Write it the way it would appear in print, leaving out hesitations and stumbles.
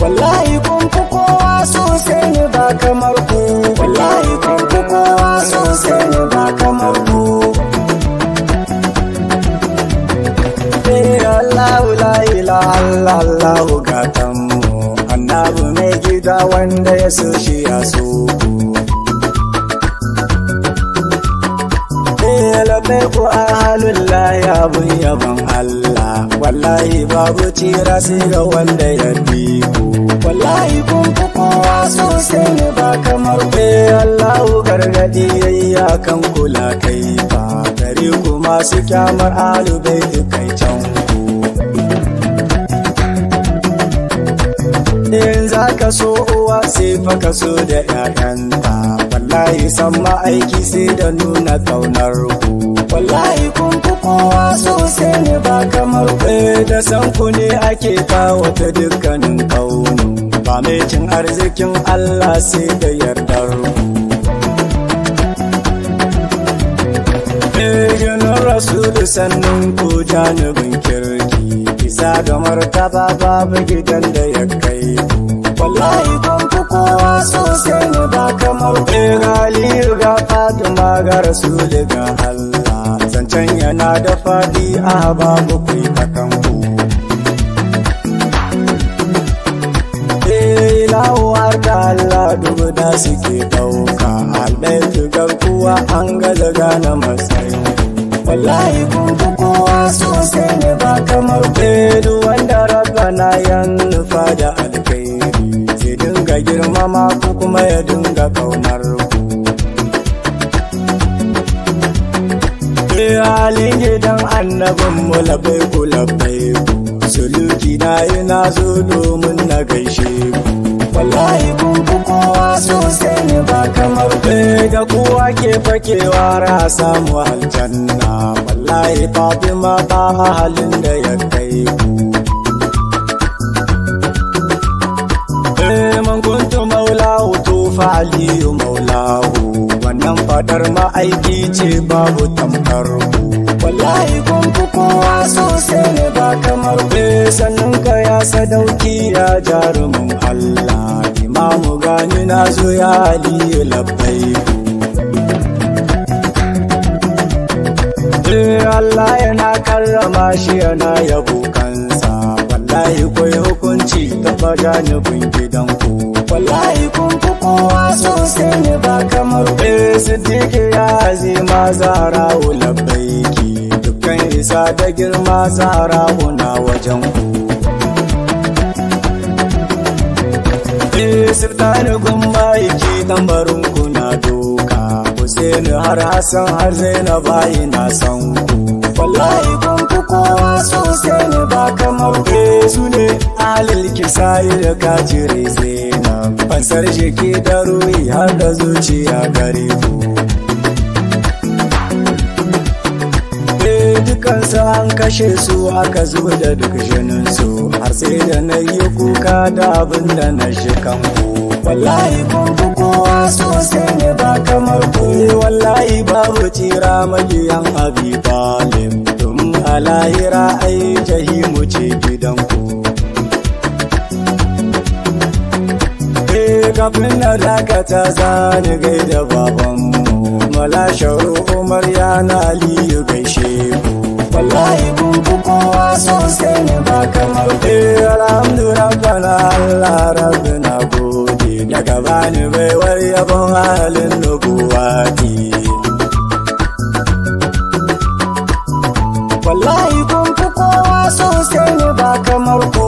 Wallahi kun fi kowa sosai ne ba kamar ku. Wallahi kun fi kowa sosai ne ba kamar ku. Allahu la ilaha illallah gatanmu, annabi mai gida wanda ya so shi ya so ku. Labai ku ahalullahi abun yaban Allah, wallahi babu tira sai ga wanda ya bi ku. Wallahi kun fi kowa sosai ne ba kamar ku. Allahu gargadi yayya kan kula kai ba, gare ku masu kyamar alubai kai can ku. In za ka so uwa sai fa ka so da 'ya'yanta, wallahi san ma'aiki sai da nuna kaunar ku. Wallahi kun fi kowa sosai ne ba kamar ku. Da san ku ne ake kawo ta dukkanin kaunu, ba mai cin arzikin Allah sai da yardar ku. Jinin Rasulu sannun ku janibin kirki, isa da martaba babu gidan da ya kai ku. Wallahi kun fi kowa sosai ne ba kamar ku. Aliyu ga Fatima ga Rasulu ga Allah, zancen yana da faɗi a babu ku ta kanku. Ilahu har da Allah dubu da suke ɗauka, albaitu garkuwa an gaza gane matsayin. Wallahi kun fi kowa sosai ne ba kamar ku. Duk wanda Rabbana ya nufa da alkhairi, zai dinga girmama ku kuma ya dinga kaunar ku. Halin gidan annabin mu labai ku labai ku, suluki na yi na zo domin na gaishe ku. Wallahi kun fi kowa sosai ne ba kamar ku. Da kowa ke fakewa ra samu aljanna, wallahi Fatima ba halin da ya kai ku. Man kuntu maulahu to fa aliyu maulahu, wannan fadar ma'aiki ce babu tamkar ku. Wallahi kun fi kowa sosai ne ba kamar ku. Sannan ka ya sadauki ya jarumin Allah, imamu gani na zo ya aliyu labbai ku. Allah yana karrama shi yana yabo kansa, wallahi kwai hukunci ta janibin gidanku. Wallahi kun fi kowa sosai ne ba kamar ku. Siddiqi ya azima Zahra'u labbaiki, dukkan isa da girma Zahra'u na wajen ku. Sultani gummayiki tambarin ku na doka, Hussein har Hassan har Zainaba ina san ku. Wallahi kun fi kowa sosai ne ba kamar ku. Su ne alil kisayi da kajire Zainab, fansar jiki da ruhi har da zuciya gare ku. Dukansu an kashe su aka zuba da duk jininsu, har sai da na yi kuka da abin da na shi kanku. Wallahi kun fi kowa sosai ne ba kamar ku. Wallahi babu tira magiyan Abi Talib, domin a lahira ai jahimu ce gidanku. Kafin na dakata zani gaida babanmu, Mala Sharu Umar yana Aliyu gaishe ku. Wallahi kun fi kowa sosai ne ba kamar ku. Alhamdu rabbana Allah rabbi na gode, daga bani baiwar yabon halin nubuwati. Wallahi kun fi kowa sosai ne ba kamar ku.